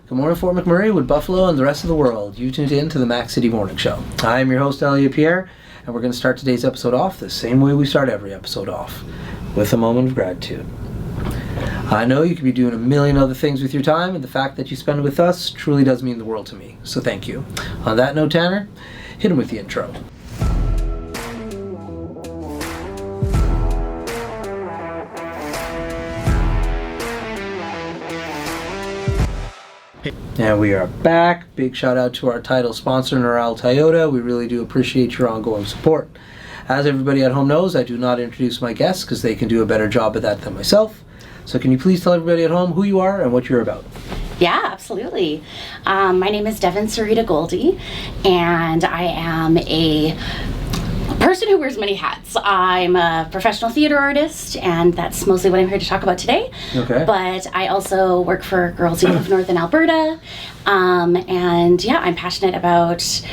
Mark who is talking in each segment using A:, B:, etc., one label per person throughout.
A: Good morning, Fort McMurray, Wood Buffalo, and the rest of the world. You tuned in to the Mac City Morning Show. I am your host, Elliot Pierre, and we're going to start today's episode off the same way we start every episode off, with a moment of gratitude. I know you could be doing a million other things with your time, and the fact that you spend it with us truly does mean the world to me, so thank you. On that note, Tanner, hit him with the intro. And we are back. Big shout out to our title sponsor, Noral Toyota. We really do appreciate your ongoing support. As everybody at home knows, I do not introduce my guests because they can do a better job of that than myself. So can you please tell everybody at home who you are and what you're about?
B: Yeah, absolutely. My name is Devon Sarita Goldie, and I am a person who wears many hats. I'm a professional theater artist, and that's mostly what I'm here to talk about today.
A: Okay.
B: But I also work for Girls Youth of Northern Alberta, and yeah, I'm passionate about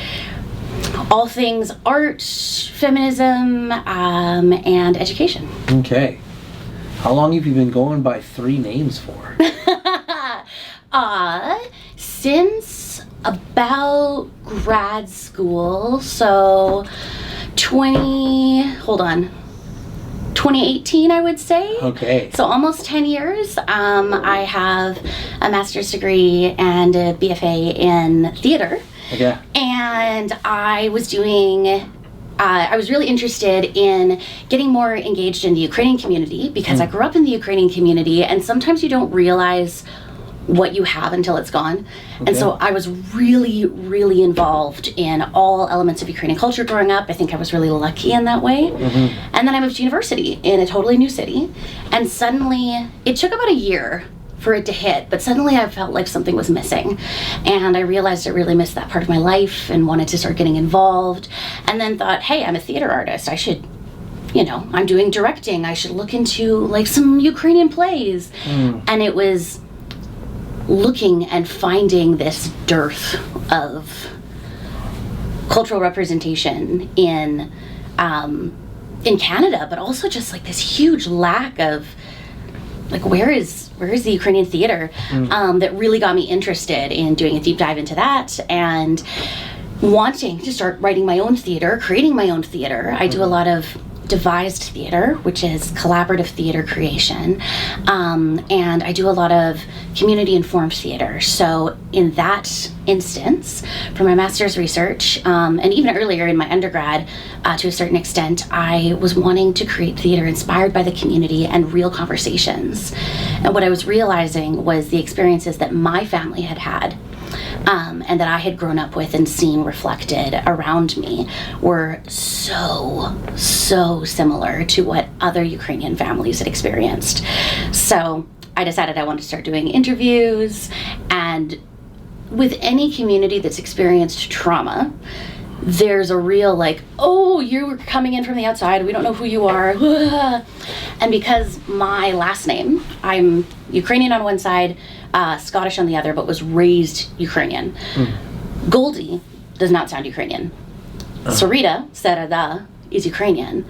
B: all things art, feminism, and education.
A: Okay. How long have you been going by three names for?
B: Since about grad school, so 2018, I would say.
A: Okay.
B: So almost 10 years. I have a master's degree and a BFA in theater.
A: Okay.
B: And I was really interested in getting more engaged in the Ukrainian community because I grew up in the Ukrainian community, and sometimes you don't realize what you have until it's gone. Okay. And so I was really, really involved in all elements of Ukrainian culture growing up. I think I was really lucky in that way. Mm-hmm. And then I moved to university in a totally new city, and suddenly, it took about a year for it to hit, but suddenly I felt like something was missing, and I realized I really missed that part of my life and wanted to start getting involved, and then thought, hey, I'm a theater artist, I should, I'm doing directing, I should look into like some Ukrainian plays. And it was looking and finding this dearth of cultural representation in Canada, but also just like this huge lack of like where is the Ukrainian theater, that really got me interested in doing a deep dive into that and wanting to start writing my own theater, creating my own theater. I do a lot of devised theater, which is collaborative theater creation, and I do a lot of community-informed theater. So in that instance, for my master's research, and even earlier in my undergrad, to a certain extent, I was wanting to create theater inspired by the community and real conversations. And what I was realizing was the experiences that my family had had, and that I had grown up with and seen reflected around me were so similar to what other Ukrainian families had experienced. So I decided I wanted to start doing interviews, and with any community that's experienced trauma, there's a real like, oh, you're coming in from the outside, we don't know who you are. And because my last name, I'm Ukrainian on one side, Scottish on the other, but was raised Ukrainian. Goldie does not sound Ukrainian. Sarita, Sarada, is Ukrainian.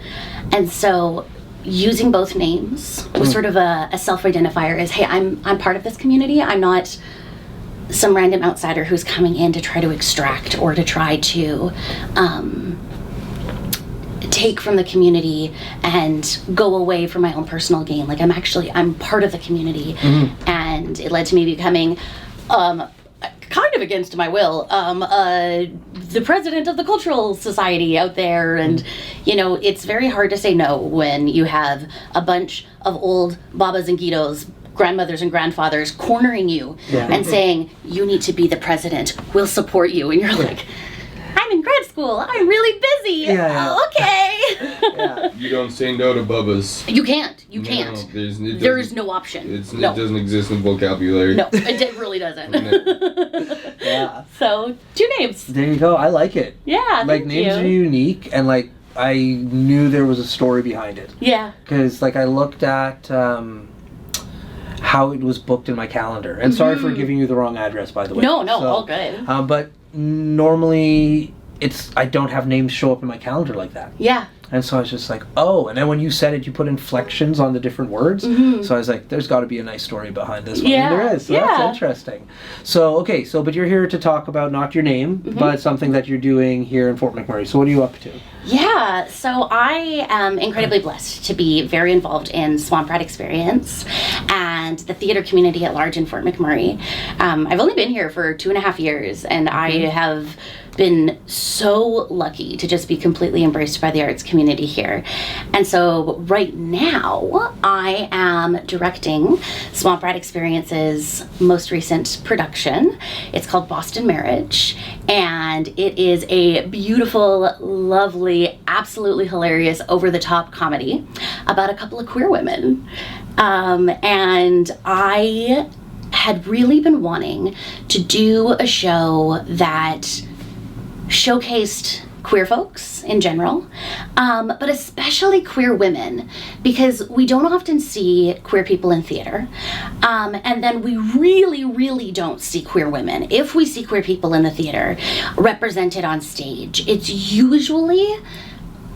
B: And so using both names was sort of a self-identifier as, hey, I'm part of this community. I'm not some random outsider who's coming in to try to extract or to try to take from the community and go away for my own personal gain. Like I'm part of the community, and it led to me becoming kind of against my will the president of the cultural society out there. And it's very hard to say no when you have a bunch of old babas and gitos, grandmothers and grandfathers cornering you and saying, you need to be the president, we'll support you. And you're like, I'm in grad school, I'm really busy. Okay.
C: You don't say no to bubbas.
B: You can't. There is no option.
C: It doesn't exist in vocabulary.
B: No, it really doesn't.
A: Yeah.
B: So, 2 names.
A: There you go. I like it.
B: Yeah,
A: like names are unique, and like I knew there was a story behind it.
B: Yeah.
A: Because like I looked at how it was booked in my calendar, and sorry for giving you the wrong address, by the way.
B: No, all good.
A: But normally I don't have names show up in my calendar like that.
B: Yeah.
A: And so I was just like, oh, and then when you said it, you put inflections on the different words. So I was like, there's got to be a nice story behind this one.
B: Yeah.
A: And there is. So that's interesting. So, okay, but you're here to talk about not your name, but something that you're doing here in Fort McMurray. So what are you up to?
B: Yeah, so I am incredibly blessed to be very involved in Swamp Rat Experience and the theater community at large in Fort McMurray. I've only been here for 2.5 years, and I have been so lucky to just be completely embraced by the arts community here. And so right now I am directing Swamp Rat Experience's most recent production. It's called Boston Marriage, and it is a beautiful, lovely, absolutely hilarious, over-the-top comedy about a couple of queer women. And I had really been wanting to do a show that showcased queer folks in general, but especially queer women, because we don't often see queer people in theater, and then we really, really don't see queer women. If we see queer people in the theater represented on stage, it's usually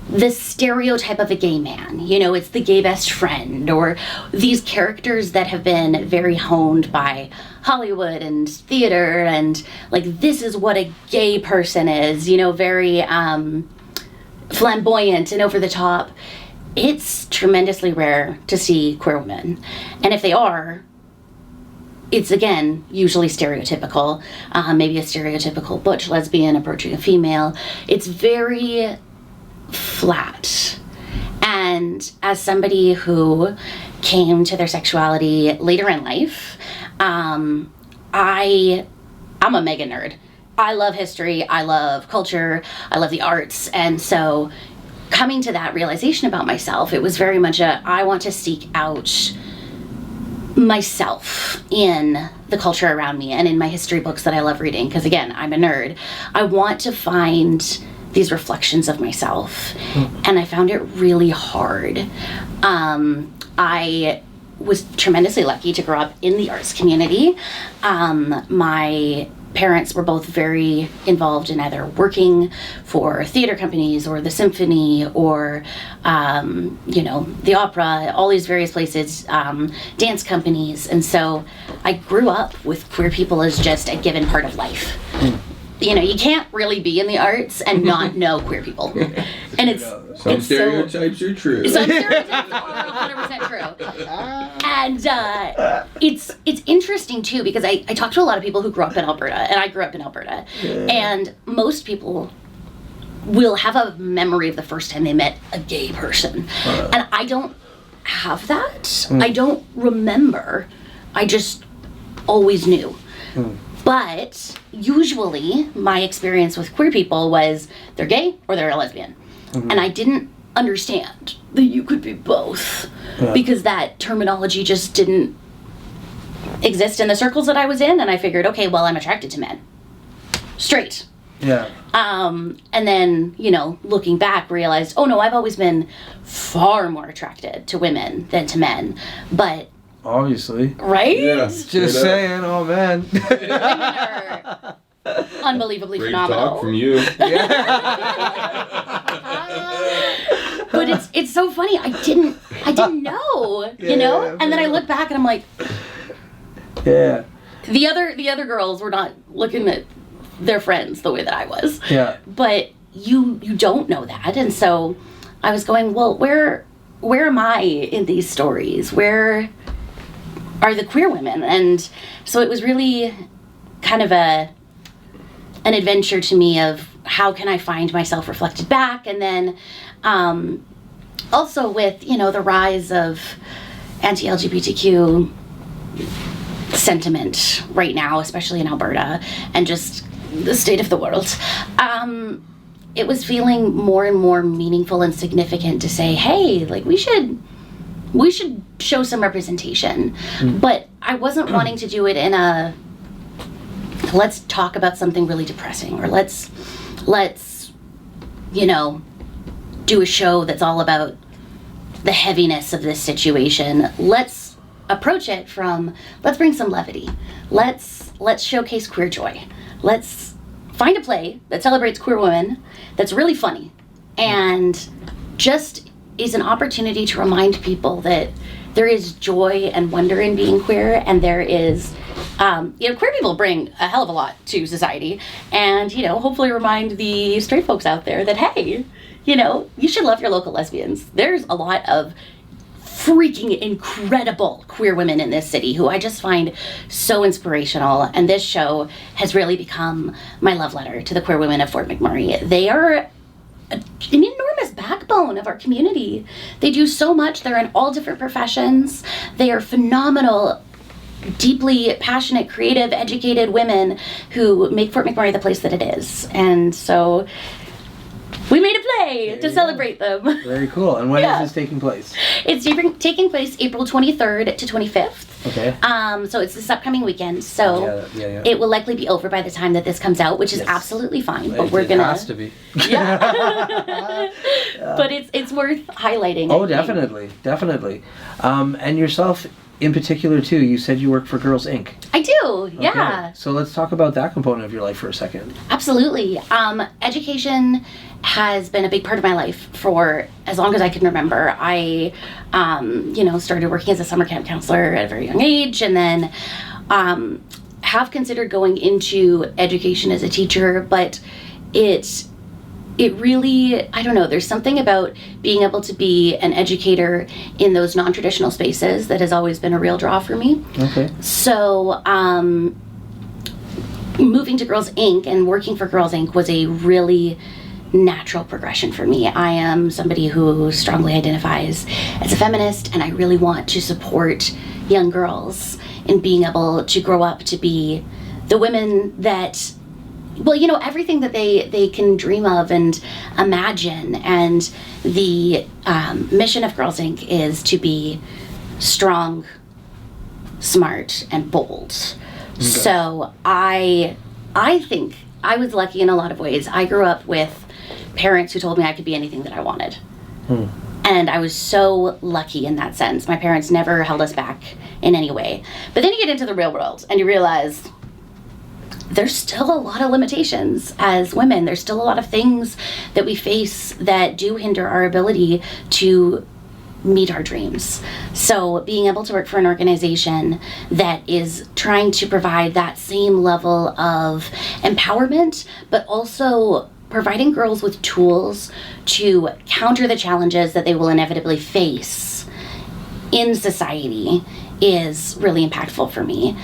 B: the stereotype of a gay man. You know, it's the gay best friend, or these characters that have been very honed by Hollywood and theater, and like, this is what a gay person is, you know, very flamboyant and over the top. It's tremendously rare to see queer women, and if they are, it's again usually stereotypical, maybe a stereotypical butch lesbian approaching a female. It's very flat. And as somebody who came to their sexuality later in life, I'm a mega nerd. I love history, I love culture, I love the arts, and so coming to that realization about myself, it was very much I want to seek out myself in the culture around me and in my history books that I love reading, because again, I'm a nerd. I want to find these reflections of myself, and I found it really hard. I was tremendously lucky to grow up in the arts community. My parents were both very involved in either working for theater companies or the symphony or, the opera, all these various places, dance companies. And so I grew up with queer people as just a given part of life. You know, you can't really be in the arts and not know queer people. And
C: some stereotypes are true.
B: Some stereotypes are 100% true. And it's interesting too, because I talk to a lot of people who grew up in Alberta, and I grew up in Alberta. And most people will have a memory of the first time they met a gay person. And I don't have that. I don't remember. I just always knew. But usually my experience with queer people was they're gay or they're a lesbian. And I didn't understand that you could be both, because that terminology just didn't exist in the circles that I was in. And I figured, okay, well, I'm attracted to men. Straight.
A: Yeah.
B: And then, looking back, realized, oh no, I've always been far more attracted to women than to men. But
A: obviously.
B: Right?
C: Yeah,
A: just saying, oh man.
B: Women are unbelievably
C: Great
B: phenomenal.
C: talk from you.
B: But it's so funny. I didn't know, And then I look back and I'm like,
A: yeah.
B: The other girls were not looking at their friends the way that I was.
A: Yeah.
B: But you don't know that, and so I was going, well, where am I in these stories? Where are the queer women? And so it was really kind of an adventure to me of how can I find myself reflected back, and then also with the rise of anti-LGBTQ sentiment right now, especially in Alberta, and just the state of the world. It was feeling more and more meaningful and significant to say, hey, like we should show some representation. But I wasn't wanting to do it in a let's talk about something really depressing, or let's do a show that's all about the heaviness of this situation. Let's approach it from, let's bring some levity. Let's showcase queer joy. Let's find a play that celebrates queer women that's really funny, and just is an opportunity to remind people that there is joy and wonder in being queer, and there is, queer people bring a hell of a lot to society, and, hopefully remind the straight folks out there that, hey, you should love your local lesbians. There's a lot of freaking incredible queer women in this city who I just find so inspirational, and this show has really become my love letter to the queer women of Fort McMurray. They are an enormous backbone of our community. They do so much. They're in all different professions. They are phenomenal, deeply passionate, creative, educated women who make Fort McMurray the place that it is. And so we made a play to celebrate them.
A: Very cool. And when is this taking place?
B: It's taking place April 23rd to 25th.
A: Okay.
B: So it's this upcoming weekend. So
A: yeah.
B: it will likely be over by the time that this comes out, which is absolutely fine. But
A: it has to be.
B: Yeah. But it's worth highlighting.
A: Oh, definitely. And yourself in particular too. You said you work for Girls Inc.
B: I do. Yeah.
A: Okay. So let's talk about that component of your life for a second.
B: Absolutely. Education has been a big part of my life for as long as I can remember. I, started working as a summer camp counselor at a very young age, and then have considered going into education as a teacher, but it really, I don't know, there's something about being able to be an educator in those non-traditional spaces that has always been a real draw for me.
A: Okay.
B: So, moving to Girls Inc. and working for Girls Inc. was a really natural progression for me. I am somebody who strongly identifies as a feminist, and I really want to support young girls in being able to grow up to be the women that, everything that they can dream of and imagine. And the mission of Girls Inc. is to be strong, smart, and bold. Okay. So I think I was lucky in a lot of ways. I grew up with parents who told me I could be anything that I wanted. And I was so lucky in that sense. My parents never held us back in any way. But then you get into the real world and you realize there's still a lot of limitations as women. There's still a lot of things that we face that do hinder our ability to meet our dreams. So being able to work for an organization that is trying to provide that same level of empowerment, but also providing girls with tools to counter the challenges that they will inevitably face in society is really impactful for me.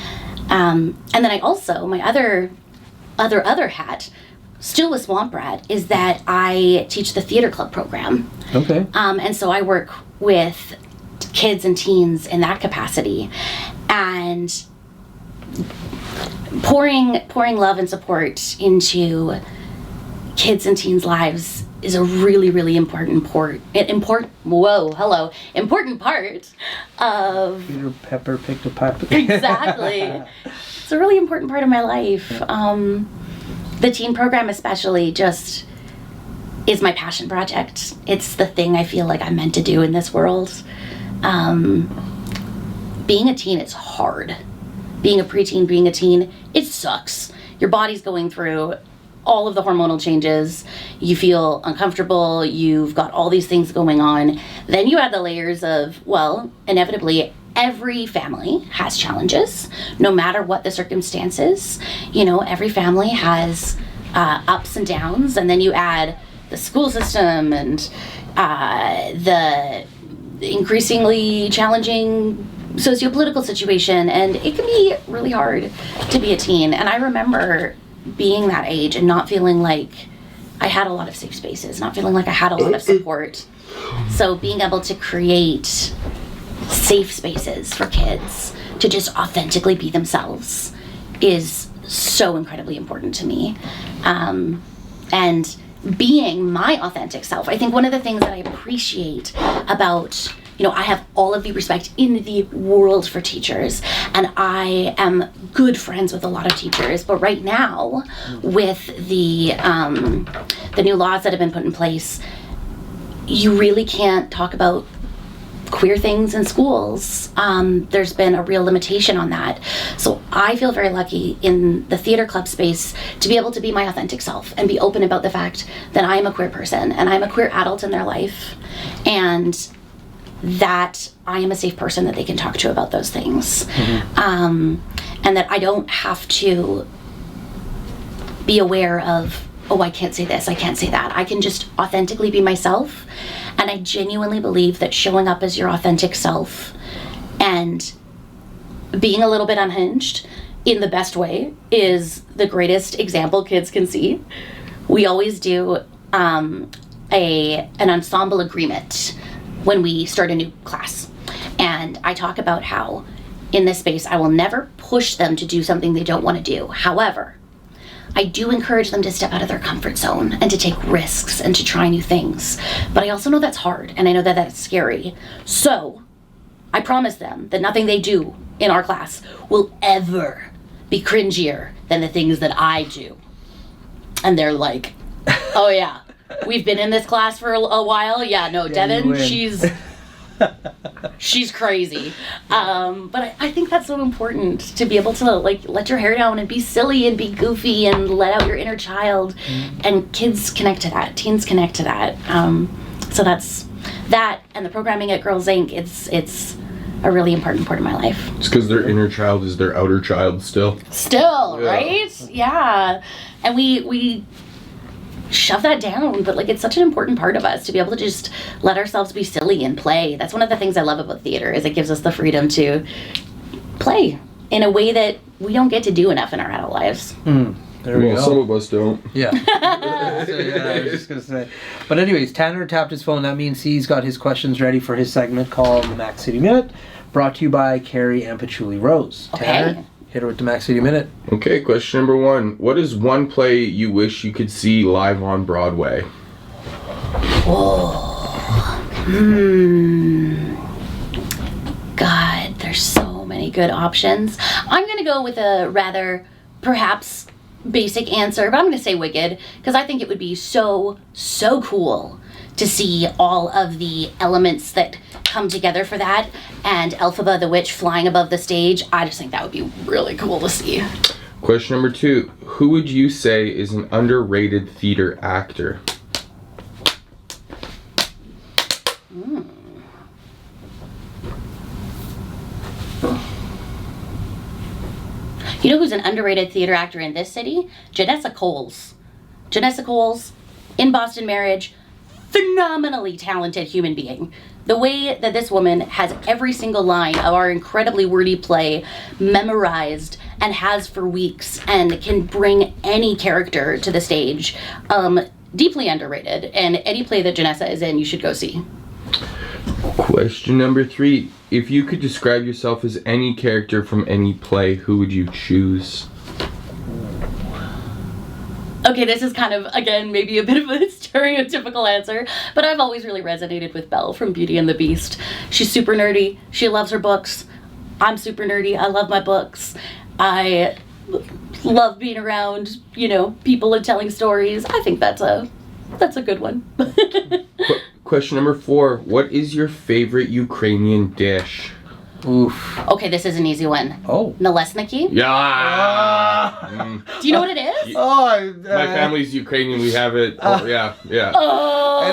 B: And then I also, my other hat, still with Swamp Rat, is that I teach the theater club program.
A: Okay.
B: And so I work with kids and teens in that capacity. And pouring love and support into kids and teens' lives is a really, really important part of
A: Peter Pepper picked a pipe.
B: Exactly. It's a really important part of my life. The teen program especially just is my passion project. It's the thing I feel like I'm meant to do in this world. Being a teen is hard. Being a preteen, being a teen, it sucks. Your body's going through all of the hormonal changes. You feel uncomfortable. You've got all these things going on. Then you add the layers of, inevitably, every family has challenges, no matter what the circumstances. Every family has ups and downs, and then you add the school system and the increasingly challenging socio-political situation, and it can be really hard to be a teen. And I remember being that age and not feeling like I had a lot of safe spaces, not feeling like I had a lot of support. So being able to create safe spaces for kids to just authentically be themselves is so incredibly important to me. And being my authentic self, I think one of the things that I appreciate about, I have all of the respect in the world for teachers, and I am good friends with a lot of teachers. But right now, with the new laws that have been put in place, you really can't talk about queer things in schools, there's been a real limitation on that. So I feel very lucky in the theater club space to be able to be my authentic self and be open about the fact that I am a queer person and I'm a queer adult in their life, and that I am a safe person that they can talk to about those things. And that I don't have to be aware of, oh, I can't say this, I can't say that. I can just authentically be myself. And I genuinely believe that showing up as your authentic self and being a little bit unhinged in the best way is the greatest example kids can see. We always do an ensemble agreement when we start a new class. And I talk about how in this space I will never push them to do something they don't want to do. However, I do encourage them to step out of their comfort zone and to take risks and to try new things. But I also know that's hard, and I know that that's scary. So I promise them that nothing they do in our class will ever be cringier than the things that I do. And they're like, oh yeah, we've been in this class for a while. Yeah, no, yeah, Devon, she's crazy. But I think that's so important to be able to like let your hair down and be silly and be goofy and let out your inner child. And kids connect to that. Teens connect to that. So that's that, and the programming at Girls Inc. It's a really important part of my life.
C: It's because their inner child is their outer child still.
B: Still, yeah. Right? Yeah. And we shove that down, but like it's such an important part of us to be able to just let ourselves be silly and play. That's one of the things I love about theater, is it gives us the freedom to play in a way that we don't get to do enough in our adult lives.
A: There we go.
C: Some of us don't.
A: Yeah. So, yeah, I was just gonna say. But anyways, Tanner tapped his phone. That means he's got his questions ready for his segment called the Mac City Minute, brought to you by Carrie and Patchouli Rose.
B: Okay.
A: Tanner, hit her with the Mac City Minute.
C: Okay, question number 1. What is one play you wish you could see live on Broadway?
B: God, there's so many good options. I'm gonna go with a rather, perhaps, basic answer, but I'm gonna say Wicked, because I think it would be so cool to see all of the elements that come together for that, and Elphaba the Witch flying above the stage. I just think that would be really cool to see.
C: Question number 2. Who would you say is an underrated theater actor?
B: You know who's an underrated theater actor in this city? Janessa Coles. Janessa Coles, in Boston Marriage, phenomenally talented human being. The way that this woman has every single line of our incredibly wordy play memorized and has for weeks and can bring any character to the stage, deeply underrated. And any play that Janessa is in, you should go see.
C: Question number 3. If you could describe yourself as any character from any play, who would you choose?
B: Okay, this is kind of, again, maybe a bit of a stereotypical answer, but I've always really resonated with Belle from Beauty and the Beast. She's super nerdy. She loves her books. I'm super nerdy. I love my books. I love being around, people and telling stories. I think that's a good one.
C: Question number 4. What is your favorite Ukrainian dish?
A: Oof.
B: Okay, this is an easy one.
A: Oh.
B: Nalesniki?
C: Yeah.
B: Do you know what it is?
C: My family's Ukrainian. We have it. Yeah.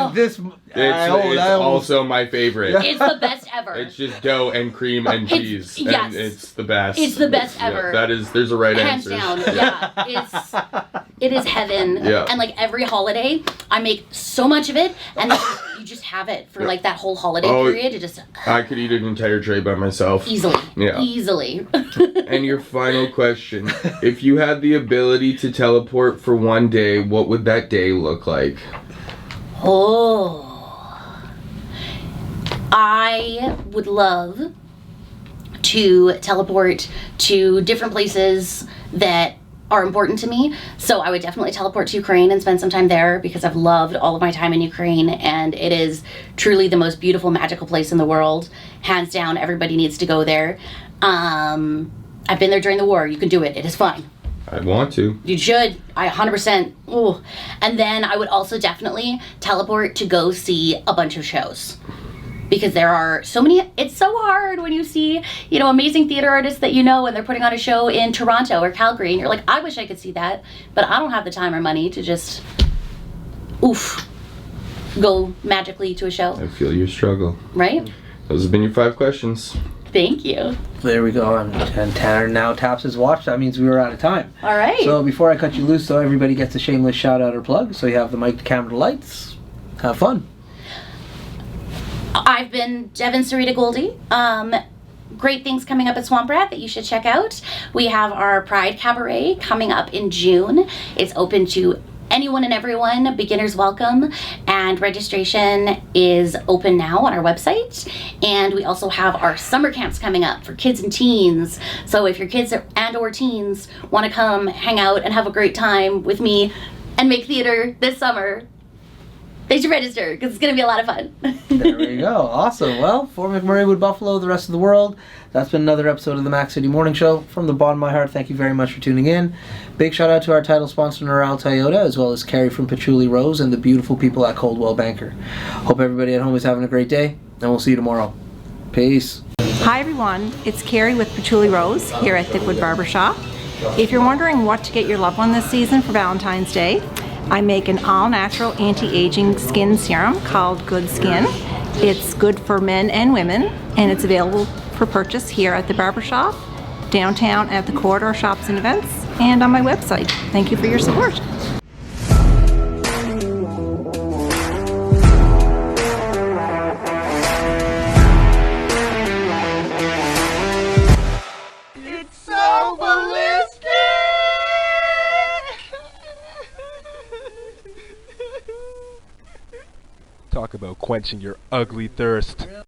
A: And this...
C: It's also my favorite.
B: It's the best ever.
C: It's just dough and cream and cheese.
B: Yes.
C: And it's the best.
B: It's the best ever.
C: There's a right
B: Hands
C: answer.
B: down, yeah. It is heaven.
C: Yeah.
B: And like every holiday, I make so much of it, and you just have it for like that whole holiday period. It just...
C: I could eat an entire tray by myself.
B: Easily.
C: Yeah.
B: Easily.
C: And your final question. If you had the ability to teleport for one day, what would that day look like?
B: Oh. I would love to teleport to different places that are important to me. So I would definitely teleport to Ukraine and spend some time there, because I've loved all of my time in Ukraine, and it is truly the most beautiful, magical place in the world. Hands down, everybody needs to go there. I've been there during the war. You can do it. It is fun.
C: I'd want to.
B: You should. I 100%. Ooh. And then I would also definitely teleport to go see a bunch of shows. because there are so many. It's so hard when you see, amazing theater artists that and they're putting on a show in Toronto or Calgary, and you're like, I wish I could see that, but I don't have the time or money to just go magically to a show.
C: I feel your struggle.
B: Right?
C: Those have been your 5 questions.
B: Thank you.
A: There we go. And Tanner now taps his watch. That means we were out of time.
B: All right.
A: So before I cut you loose, though, everybody gets a shameless shout out or plug. So you have the mic, the camera, the lights. Have fun.
B: I've been Devon Sarita Goldie. Great things coming up at Swamp Rat that you should check out. We have our Pride Cabaret coming up in June. It's open to anyone and everyone, beginners welcome, and registration is open now on our website. And we also have our summer camps coming up for kids and teens. So if your kids and or teens want to come hang out and have a great time with me and make theater this summer, they should register because it's going to be a lot of fun.
A: There we go. Awesome. Well, for McMurray, Wood Buffalo, the rest of the world, that's been another episode of the Mac City Morning Show. From the bottom of my heart, thank you very much for tuning in. Big shout out to our title sponsor, Noral Toyota, as well as Carrie from Patchouli Rose and the beautiful people at Coldwell Banker. Hope everybody at home is having a great day, and we'll see you tomorrow. Peace.
D: Hi everyone, it's Carrie with Patchouli Rose here at Thickwood Barbershop. If you're wondering what to get your loved one this season for Valentine's Day, I make an all-natural anti-aging skin serum called Good Skin. It's good for men and women, and it's available for purchase here at the barbershop, downtown at the corridor shops and events, and on my website. Thank you for your support.
E: It's so ballistic!
F: Talk about quenching your ugly thirst.